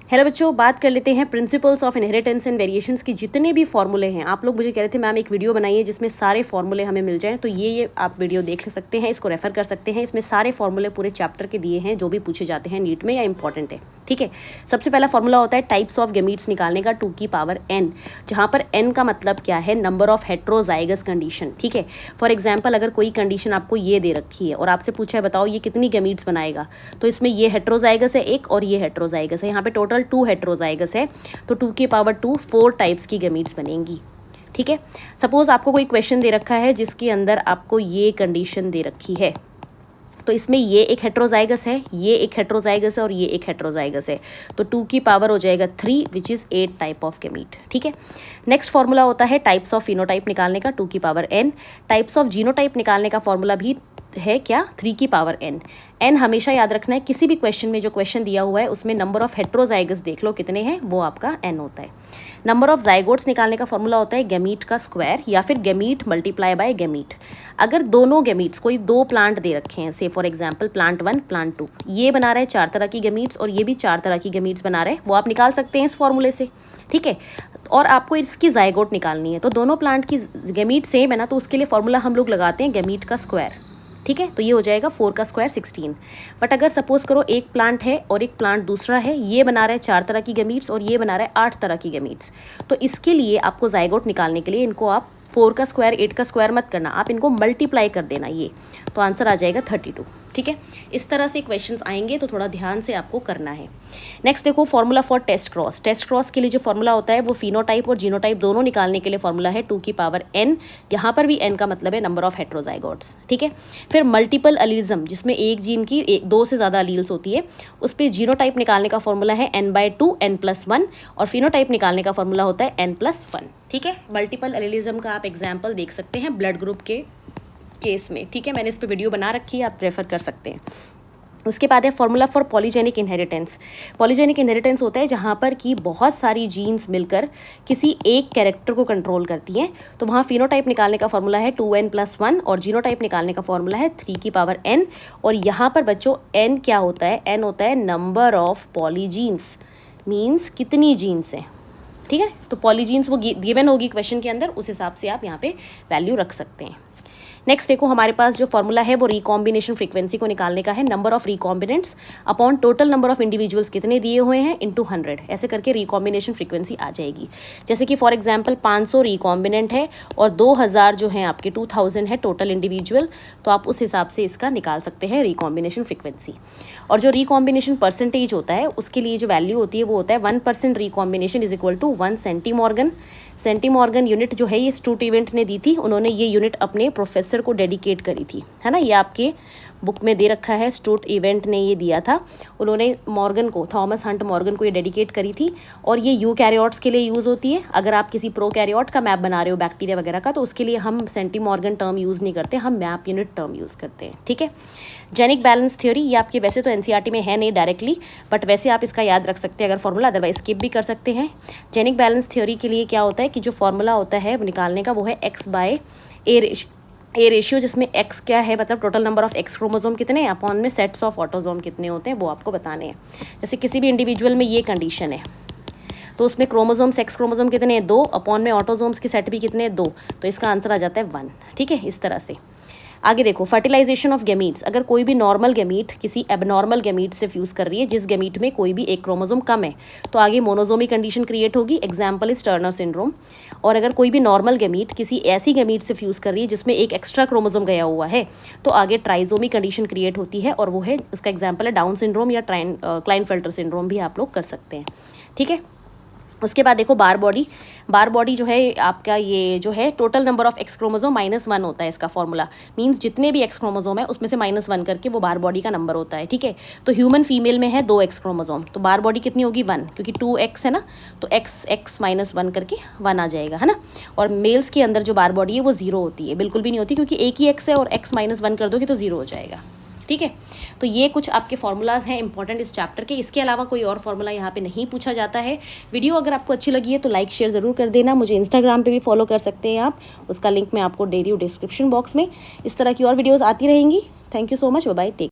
Hello बच्चों, बात कर लेते हैं principles of inheritance and variations की जितने भी फॉर्मूले हैं। आप लोग मुझे कह रहे थे मैम एक वीडियो बनाइए जिसमें सारे फॉर्मूले हमें मिल जाएं, तो ये आप वीडियो देख सकते हैं, इसको रेफर कर सकते हैं। इसमें सारे फॉर्मूले पूरे चैप्टर के दिए हैं जो भी पूछे जाते हैं नीट में या इंपॉर्टेंट है। ठीक है, सबसे पहला फॉर्मूला होता है टाइप्स ऑफ गैमीट्स निकालने का 2 की पावर n, जहाँ पर n का मतलब क्या है, नंबर ऑफ हेट्रोजाइगस कंडीशन। ठीक है, फॉर एग्जाम्पल अगर कोई कंडीशन आपको ये दे रखी है और आपसे पूछा है बताओ ये कितनी गैमीट्स बनाएगा, तो इसमें ये हेट्रोजाइगस है एक और ये हेट्रोजाइगस है, यहाँ पे टोटल 2 हेट्रोजाइगस है, तो 2 की पावर 2 4 टाइप्स की गैमीट्स बनेंगी। ठीक है, सपोज आपको कोई क्वेश्चन दे रखा है जिसके अंदर आपको ये कंडीशन दे रखी है, तो इसमें ये एक हेट्रोजाइगस है, ये एक हेट्रोजाइगस है और ये एक हेट्रोजाइगस है, तो 2 की पावर हो जाएगा 3 which is 8 type of gamete. ठीक है, नेक्स्ट फॉर्मूला होता है टाइप्स ऑफ फिनोटाइप निकालने का 2 की power n। Types of genotype निकालने का फॉर्मूला भी है क्या, 3 की पावर n। n हमेशा याद रखना है, किसी भी क्वेश्चन में जो क्वेश्चन दिया हुआ है उसमें नंबर ऑफ हेट्रोजाइगस देख लो कितने हैं, वो आपका n होता है। नंबर ऑफ जाइगोट्स निकालने का फॉर्मूला होता है गैमीट का स्क्वायर या फिर गैमीट मल्टीप्लाई बाय गैमीट। अगर दोनों गैमीट्स कोई 2 प्लांट दे रखे हैं, से फॉर एग्जांपल प्लांट 1 प्लांट 2, ये बना रहे हैं 4 तरह की गैमीट्स और ये भी 4 तरह की गैमीट्स बना रहे हैं, वो आप निकाल सकते हैं इस फॉर्मूले से। ठीक है, और आपको इसकी जाइगोट निकालनी है, तो दोनों प्लांट की गैमीट सेम है ना, तो उसके लिए फॉर्मूला हम लोग लगाते हैं गैमीट का स्क्वायर। ठीक है, तो ये हो जाएगा 4 का स्क्वायर 16। बट अगर सपोज करो एक प्लांट है और एक प्लांट दूसरा है, ये बना रहा है 4 तरह की गैमीट्स और ये बना रहा है 8 तरह की गैमीट्स, तो इसके लिए आपको जाइगोट निकालने के लिए इनको आप 4 का स्क्वायर 8 का स्क्वायर मत करना, आप इनको मल्टीप्लाई कर देना, ये तो आंसर आ जाएगा 32। ठीक है, इस तरह से क्वेश्चंस आएंगे तो थोड़ा ध्यान से आपको करना है। नेक्स्ट देखो formula for test cross. Test cross के लिए जो फॉर्मूला होता है वो फिनोटाइप और जीनोटाइप दोनों निकालने के लिए फॉर्मूला है 2 की पावर n। यहाँ पर भी n का मतलब है नंबर ऑफ हेट्रोजाइगोट्स। ठीक है, फिर मल्टीपल अलीजम जिसमें एक जीन की 2 से ज़्यादा अलील्स होती है, उस पर जीनोटाइप निकालने का फॉर्मूला है n/2 n+1 और फिनोटाइप निकालने का फॉर्मूला होता है n+1। ठीक है, मल्टीपल एलिलिज्म का आप एग्जाम्पल देख सकते हैं ब्लड ग्रुप के केस में। ठीक है, मैंने इस पे वीडियो बना रखी है, आप रेफर कर सकते हैं। उसके बाद है formula for polygenic inheritance. Polygenic inheritance होता है जहाँ पर कि बहुत सारी जीन्स मिलकर किसी एक कैरेक्टर को कंट्रोल करती हैं, तो वहाँ फिनोटाइप निकालने का फॉर्मूला है 2n+1 और जीनोटाइप निकालने का फॉर्मूला है 3 की पावर n। और यहाँ पर बच्चों n क्या होता है, n होता है नंबर ऑफ पॉलीजीन्स, मीन्स कितनी जीन्स हैं। ठीक है, तो पॉलीजीन्स वो गिवन होगी क्वेश्चन के अंदर, उस हिसाब से आप यहाँ पे वैल्यू रख सकते हैं। नेक्स्ट देखो हमारे पास जो फॉर्मूला है वो रिकॉम्बिनेशन फ्रीक्वेंसी को निकालने का है, number of recombinants upon total number of individuals कितने दिए हुए हैं इनटू 100, ऐसे करके रिकॉम्बिनेशन फ्रीक्वेंसी आ जाएगी। जैसे कि फॉर एग्जांपल 500 रिकॉम्बिनेंट है और 2000 जो है आपके 2000 है टोटल इंडिविजुअल, तो आप उस हिसाब से इसका निकाल सकते हैं रिकॉम्बिनेशन फ्रीक्वेंसी। और जो रिकॉम्बिनेशन परसेंटेज होता है उसके लिए जो वैल्यू होती है वो होता है 1% recombination is equal to 1 centimorgan. Centimorgan unit जो है ये स्टूट इवेंट ने दी थी, उन्होंने ये यूनिट अपने प्रोफेसर को डेडिकेट करी थी, है ना, ये आपके बुक में दे रखा है, स्टूट इवेंट ने ये दिया था, उन्होंने मॉर्गन को, थॉमस हंट मॉर्गन को ये डेडिकेट करी थी। और ये यूकैरियोट्स के लिए यूज़ होती है, अगर आप किसी प्रोकैरियोट का मैप बना रहे हो बैक्टीरिया वगैरह का, तो उसके लिए हम सेंटीमॉर्गन टर्म यूज़ नहीं करते, हम मैप यूनिट टर्म यूज़ करते हैं। ठीक है, जेनिक बैलेंस थ्योरी ये आपके वैसे तो एनसीईआरटी में है नहीं डायरेक्टली, बट वैसे आप इसका याद रख सकते हैं अगर फॉर्मूला, अदरवाइज स्किप भी कर सकते हैं। जेनिक बैलेंस थ्योरी के लिए क्या होता है कि जो फॉर्मूला होता है निकालने का वो है x/a रेशियो, जिसमें x क्या है, मतलब total number of x chromosome कितने हैं अपॉन में सेट्स ऑफ ऑटोसोम कितने होते हैं वो आपको बताने हैं। जैसे किसी भी इंडिविजुअल में ये कंडीशन है तो उसमें क्रोमोसोम सेक्स क्रोमोसोम कितने हैं 2 अपॉन में ऑटोसोम्स के सेट भी कितने हैं 2, तो इसका आंसर आ जाता है 1। ठीक है, इस तरह से आगे देखो फर्टिलाइजेशन ऑफ गैमीट्स। अगर कोई भी नॉर्मल गैमीट किसी एबनॉर्मल गैमीट से फ्यूज़ कर रही है जिस गैमीट में कोई भी एक क्रोमोसोम कम है, तो आगे मोनोजोमी कंडीशन क्रिएट होगी, एग्जाम्पल इज टर्नर सिंड्रोम। और अगर कोई भी नॉर्मल गैमीट किसी ऐसी गैमीट से फ्यूज़ कर रही है जिसमें एक एक्स्ट्रा क्रोमोसोम गया हुआ है, तो आगे ट्राइजोमी कंडीशन क्रिएट होती है, और वो है, उसका एग्जाम्पल है डाउन सिंड्रोम या क्लाइनफेल्टर सिंड्रोम भी आप लोग कर सकते हैं। ठीक है, उसके बाद देखो बार बॉडी जो है आपका, ये जो है total number of x chromosome -1 होता है इसका फॉर्मूला, मींस जितने भी एक्स क्रोमोसोम है उसमें से -1 करके वो बार बॉडी का नंबर होता है। ठीक है, तो ह्यूमन फीमेल में है 2 एक्स क्रोमोसोम, तो बार बॉडी कितनी होगी 1, क्योंकि 2x है ना, तो x -1 करके 1 आ जाएगा, है ना। और मेल्स के अंदर जो बार बॉडी है वो 0 होती है, बिल्कुल भी नहीं होती, क्योंकि एक ही x है और x -1 कर दोगे तो 0 हो जाएगा। ठीक है, तो ये कुछ आपके फॉर्मूलाज हैं इंपॉर्टेंट इस चैप्टर के, इसके अलावा कोई और फॉर्मूला यहाँ पे नहीं पूछा जाता है। वीडियो अगर आपको अच्छी लगी है तो लाइक शेयर ज़रूर कर देना। मुझे इंस्टाग्राम पे भी फॉलो कर सकते हैं आप, उसका लिंक मैं आपको दे रही हूँ डिस्क्रिप्शन बॉक्स में। इस तरह की और वीडियोज़ आती रहेंगी। Thank you so much, bye bye, take.